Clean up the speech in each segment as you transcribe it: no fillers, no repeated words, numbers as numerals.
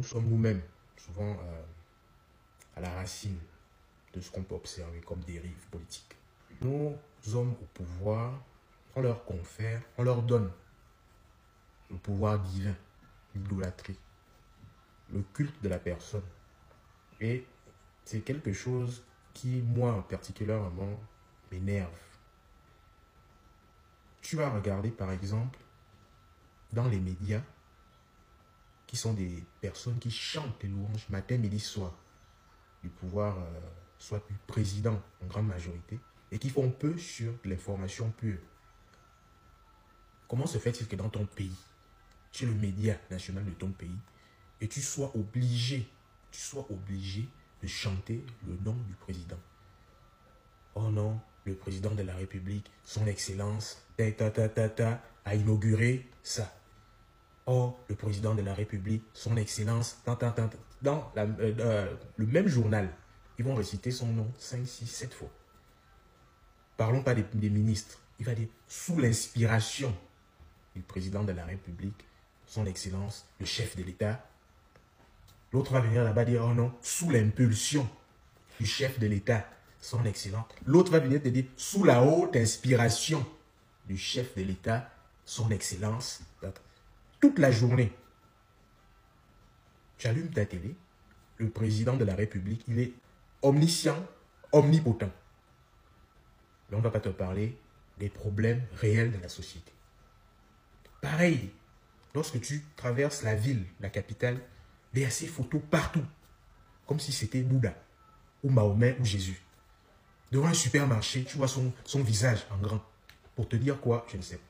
nous sommes nous-mêmes souvent à la racine de ce qu'on peut observer comme dérive politique. Nos hommes au pouvoir, on leur confère, on leur donne le pouvoir divin, l'idolâtrie, le culte de la personne. Et c'est quelque chose qui, moi, particulièrement, m'énerve. Tu vas regarder, par exemple, dans les médias, qui sont des personnes qui chantent les louanges matin, midi, soir, du pouvoir, soit du président en grande majorité, et qui font peu sur l'information pure. Comment se fait-il que dans ton pays, tu es le média national de ton pays, et tu sois obligé de chanter le nom du président? Oh non, le président de la République, son Excellence, a inauguré ça. Oh, le président de la République, son Excellence, dans le même journal, ils vont réciter son nom 5, 6, 7 fois. Parlons pas des ministres. Il va dire, sous l'inspiration du président de la République, son Excellence, le chef de l'État. L'autre va venir là-bas dire, oh non, sous l'impulsion du chef de l'État, son Excellence. L'autre va venir te dire, sous la haute inspiration du chef de l'État, son Excellence. Toute la journée, tu allumes ta télé, le président de la République, il est omniscient, omnipotent. Mais on ne va pas te parler des problèmes réels de la société. Pareil, lorsque tu traverses la ville, la capitale, il y a ces photos partout, comme si c'était Bouddha, ou Mahomet, ou Jésus. Devant un supermarché, tu vois son visage en grand. Pour te dire quoi, je ne sais pas.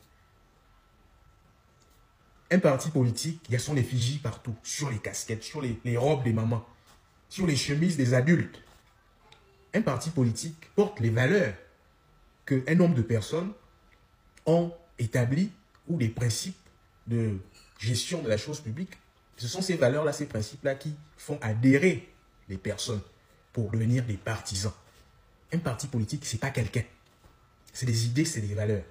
Un parti politique, il y a son effigie partout, sur les casquettes, sur les robes des mamans, sur les chemises des adultes. Un parti politique porte les valeurs qu'un nombre de personnes ont établies ou des principes de gestion de la chose publique. Ce sont ces valeurs-là, ces principes-là qui font adhérer les personnes pour devenir des partisans. Un parti politique, ce n'est pas quelqu'un. C'est des idées, c'est des valeurs.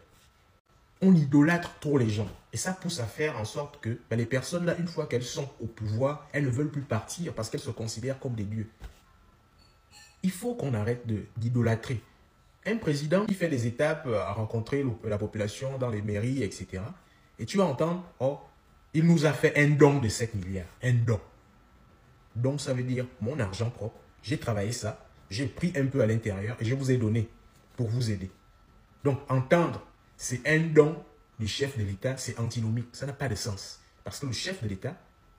On idolâtre trop les gens. Et ça pousse à faire en sorte que les personnes-là, une fois qu'elles sont au pouvoir, elles ne veulent plus partir parce qu'elles se considèrent comme des dieux. Il faut qu'on arrête d'idolâtrer. Un président qui fait des étapes à rencontrer la population dans les mairies, etc. Et tu vas entendre, oh, il nous a fait un don de 7 milliards. Un don. Donc ça veut dire mon argent propre. J'ai travaillé ça. J'ai pris un peu à l'intérieur et je vous ai donné pour vous aider. Donc entendre, c'est un don du chef de l'État, c'est antinomique. Ça n'a pas de sens. Parce que le chef de l'État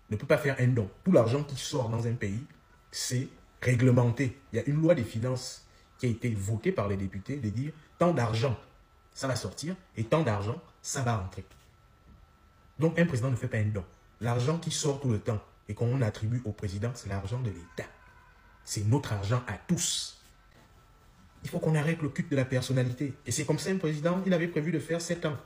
ne peut pas faire un don. Tout l'argent qui sort dans un pays, c'est réglementé. Il y a une loi des finances qui a été votée par les députés de dire tant d'argent, ça va sortir et tant d'argent, ça va rentrer. Donc un président ne fait pas un don. L'argent qui sort tout le temps et qu'on attribue au président, c'est l'argent de l'État. C'est notre argent à tous. Il faut qu'on arrête le culte de la personnalité. Et c'est comme ça un président, il avait prévu de faire 7 ans.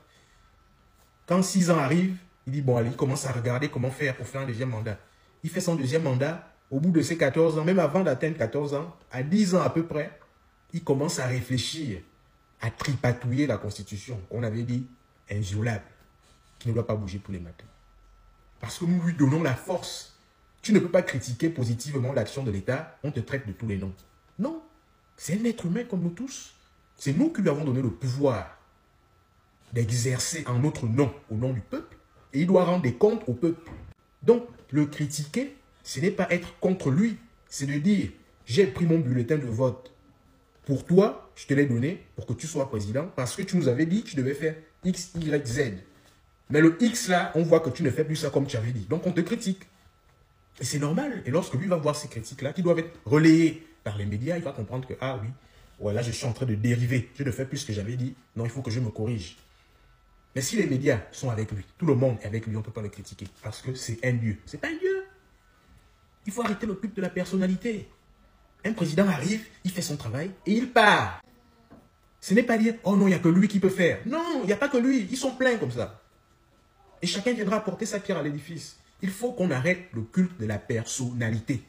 Quand 6 ans arrivent, il dit, bon, allez, il commence à regarder comment faire pour faire un deuxième mandat. Il fait son deuxième mandat, au bout de ses 14 ans, même avant d'atteindre 14 ans, à 10 ans à peu près, il commence à réfléchir, à tripatouiller la Constitution, qu'on avait dit inviolable, qui ne doit pas bouger tous les matins. Parce que nous lui donnons la force. Tu ne peux pas critiquer positivement l'action de l'État, on te traite de tous les noms. Non. C'est un être humain comme nous tous. C'est nous qui lui avons donné le pouvoir d'exercer en notre nom, au nom du peuple, et il doit rendre des comptes au peuple. Donc, le critiquer, ce n'est pas être contre lui, c'est de dire, j'ai pris mon bulletin de vote. Pour toi, je te l'ai donné pour que tu sois président, parce que tu nous avais dit que tu devais faire X, Y, Z. Mais le X là, on voit que tu ne fais plus ça comme tu avais dit. Donc, on te critique. Et c'est normal. Et lorsque lui va voir ces critiques-là, qui doivent être relayées par les médias, il va comprendre que, ah oui, ouais, là je suis en train de dériver, je ne fais plus ce que j'avais dit, non, il faut que je me corrige. Mais si les médias sont avec lui, tout le monde est avec lui, on ne peut pas le critiquer, parce que c'est un dieu. C'est pas un dieu. Il faut arrêter le culte de la personnalité. Un président arrive, il fait son travail, et il part. Ce n'est pas dire, oh non, il n'y a que lui qui peut faire. Non, il n'y a pas que lui, ils sont pleins comme ça. Et chacun viendra apporter sa pierre à l'édifice. Il faut qu'on arrête le culte de la personnalité.